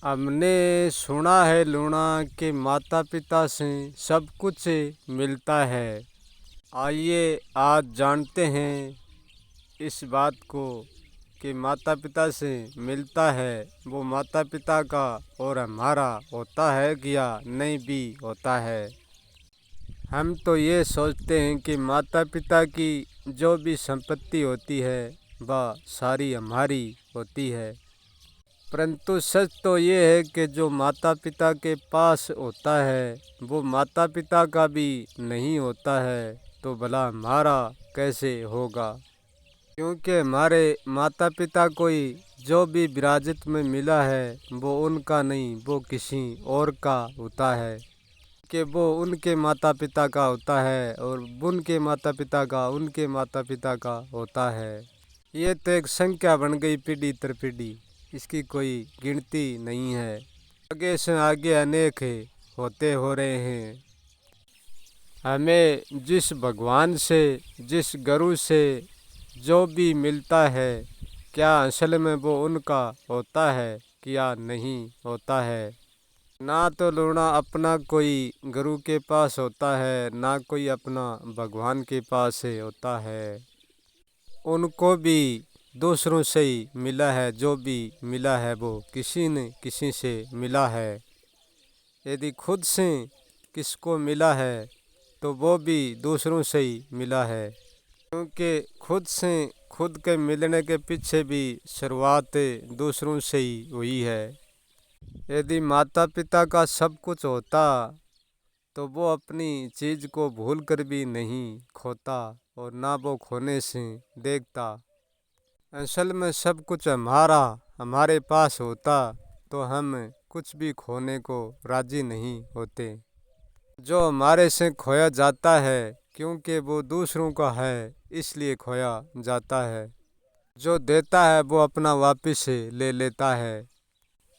हमने सुना है लूणा कि माता पिता से सब कुछ मिलता है। आइए आज जानते हैं इस बात को कि माता पिता से मिलता है वो माता पिता का और हमारा होता है कि या नहीं भी होता है। हम तो ये सोचते हैं कि माता पिता की जो भी संपत्ति होती है वह सारी हमारी होती है, परंतु सच तो ये है कि जो माता पिता के पास होता है वो माता पिता का भी नहीं होता है, तो भला हमारा कैसे होगा। क्योंकि हमारे माता पिता कोई जो भी विरासत में मिला है वो उनका नहीं, वो किसी और का होता है। कि वो उनके माता पिता का होता है और उनके माता पिता का उनके माता पिता का होता है। ये तो एक संख्या बन गई पीढ़ी दर पीढ़ी, इसकी कोई गिनती नहीं है। आगे से आगे अनेक होते हो रहे हैं। हमें जिस भगवान से जिस गुरु से जो भी मिलता है, क्या असल में वो उनका होता है कि या नहीं होता है। ना तो लूणा अपना कोई गुरु के पास होता है, ना कोई अपना भगवान के पास होता है। उनको भी दूसरों से ही मिला है, जो भी मिला है वो किसी न किसी से मिला है। यदि खुद से किसको मिला है तो वो भी दूसरों से ही मिला है, क्योंकि खुद से खुद के मिलने के पीछे भी शुरुआत दूसरों से ही हुई है। यदि माता पिता का सब कुछ होता तो वो अपनी चीज़ को भूल कर भी नहीं खोता और ना वो खोने से देखता। असल में सब कुछ हमारे पास होता तो हम कुछ भी खोने को राजी नहीं होते। जो हमारे से खोया जाता है क्योंकि वो दूसरों का है, इसलिए खोया जाता है। जो देता है वो अपना वापस ले लेता है,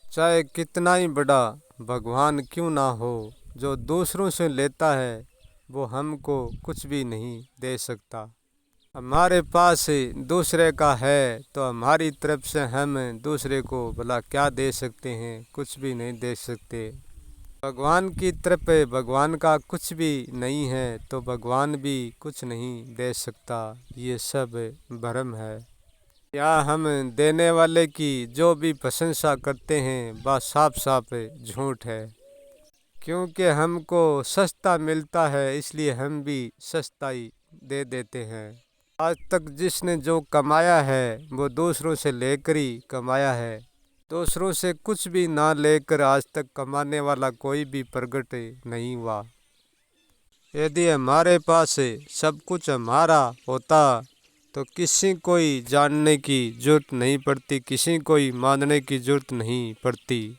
चाहे कितना ही बड़ा भगवान क्यों ना हो। जो दूसरों से लेता है वो हमको कुछ भी नहीं दे सकता। हमारे पास दूसरे का है तो हमारी तरफ से हम दूसरे को भला क्या दे सकते हैं, कुछ भी नहीं दे सकते। भगवान की तरफ भगवान का कुछ भी नहीं है तो भगवान भी कुछ नहीं दे सकता। ये सब भ्रम है। या हम देने वाले की जो भी प्रशंसा करते हैं वह साफ साफ झूठ है, क्योंकि हमको सस्ता मिलता है इसलिए हम भी सस्ता ही दे देते हैं। आज तक जिसने जो कमाया है वो दूसरों से लेकर ही कमाया है। दूसरों से कुछ भी ना लेकर आज तक कमाने वाला कोई भी प्रगट नहीं हुआ। यदि हमारे पास सब कुछ हमारा होता तो किसी कोई जानने की जरूरत नहीं पड़ती, किसी कोई मानने की जरूरत नहीं पड़ती।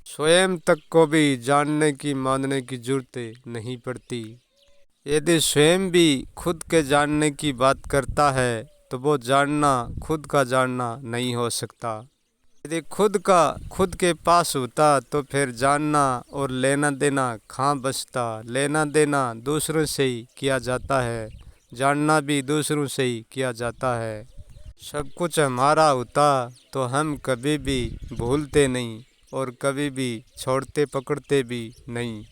स्वयं तक को भी जानने की मानने की जरूरत नहीं पड़ती। यदि स्वयं भी खुद के जानने की बात करता है तो वो जानना खुद का जानना नहीं हो सकता। यदि खुद का खुद के पास होता तो फिर जानना और लेना देना कहाँ बचता। लेना देना दूसरों से ही किया जाता है, जानना भी दूसरों से ही किया जाता है। सब कुछ हमारा होता तो हम कभी भी भूलते नहीं और कभी भी छोड़ते पकड़ते भी नहीं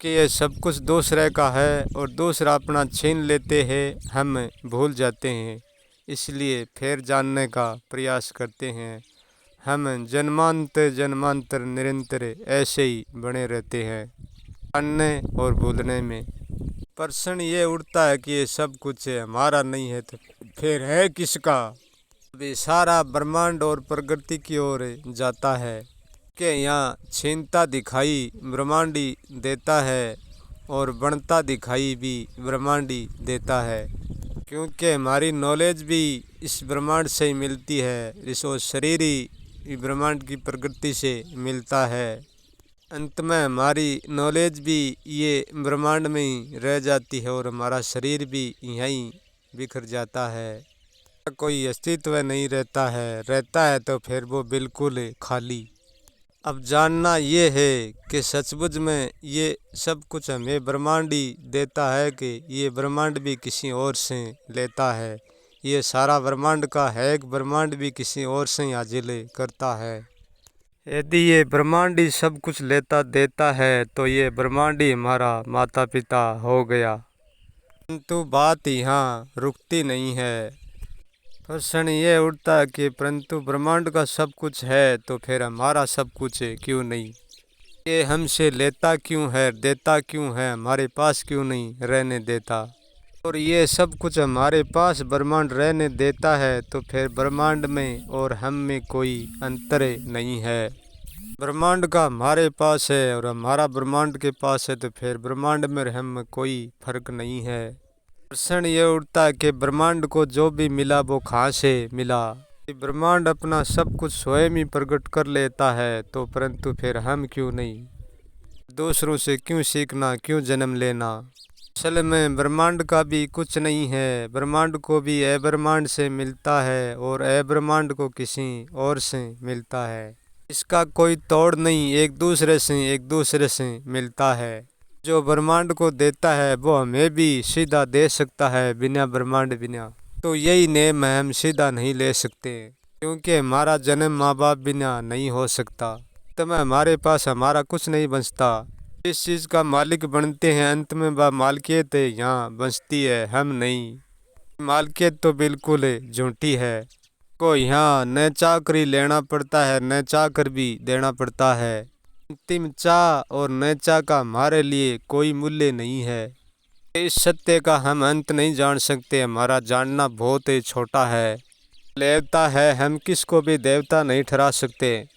कि ये सब कुछ दूसरे का है और दूसरा अपना छीन लेते हैं, हम भूल जाते हैं। इसलिए फिर जानने का प्रयास करते हैं। हम जन्मांतर जन्मांतर निरंतर ऐसे ही बने रहते हैं जानने और भूलने में। प्रश्न ये उठता है कि ये सब कुछ हमारा नहीं है तो फिर है किसका। अभी सारा ब्रह्मांड और प्रकृति की ओर जाता है कि यहाँ छीनता दिखाई ब्रह्मांडी देता है और बनता दिखाई भी ब्रह्मांडी देता है, क्योंकि हमारी नॉलेज भी इस ब्रह्मांड से ही मिलती है। इस शरीर ही ब्रह्मांड की प्रकृति से मिलता है। अंत में हमारी नॉलेज भी ये ब्रह्मांड में ही रह जाती है और हमारा शरीर भी यहीं बिखर जाता है। कोई अस्तित्व नहीं रहता है, रहता है तो फिर वो बिल्कुल खाली। अब जानना ये है कि सचमुच में ये सब कुछ हमें ब्रह्मांड ही देता है कि ये ब्रह्मांड भी किसी और से लेता है। ये सारा ब्रह्मांड का है, एक ब्रह्मांड भी किसी और से हासिल करता है। यदि ये ब्रह्मांड ही सब कुछ लेता देता है तो ये ब्रह्मांड ही हमारा माता पिता हो गया। परंतु बात यहाँ रुकती नहीं है। प्रश्न ये उठता है कि परंतु ब्रह्मांड का सब कुछ है तो फिर हमारा सब कुछ क्यों नहीं? ये हमसे लेता क्यों है, देता क्यों है, हमारे पास क्यों नहीं रहने देता? और ये सब कुछ हमारे पास ब्रह्मांड रहने देता है तो फिर ब्रह्मांड में और हम में कोई अंतर नहीं है। ब्रह्मांड का हमारे पास है और हमारा ब्रह्मांड के पास है तो फिर ब्रह्मांड में हम में कोई फर्क नहीं है। प्रश्न ये उठता है कि ब्रह्मांड को जो भी मिला वो कहाँ से मिला? ब्रह्मांड अपना सब कुछ स्वयं ही प्रकट कर लेता है तो परंतु फिर हम क्यों नहीं? दूसरों से क्यों सीखना, क्यों जन्म लेना? असल में ब्रह्मांड का भी कुछ नहीं है। ब्रह्मांड को भी अब्रह्मांड से मिलता है और अब्रह्मांड को किसी और से मिलता है। इसका कोई तोड़ नहीं, एक दूसरे से मिलता है। जो ब्रह्मांड को देता है वो हमें भी सीधा दे सकता है बिना ब्रह्मांड बिना। तो यही नेम है, हम सीधा नहीं ले सकते क्योंकि हमारा जन्म माँ बाप बिना नहीं हो सकता। तो मैं हमारे पास हमारा कुछ नहीं बचता। इस चीज़ का मालिक बनते हैं अंत में वह मालकियत यहाँ बचती है, हम नहीं। मालकियत तो बिल्कुल झूठी है। को यहाँ न चाकरी लेना पड़ता है न चाकर भी देना पड़ता है। अंतिम चाह और न चाह का हमारे लिए कोई मूल्य नहीं है। इस सत्य का हम अंत नहीं जान सकते। हमारा जानना बहुत ही छोटा है। देवता है, हम किसको भी देवता नहीं ठहरा सकते।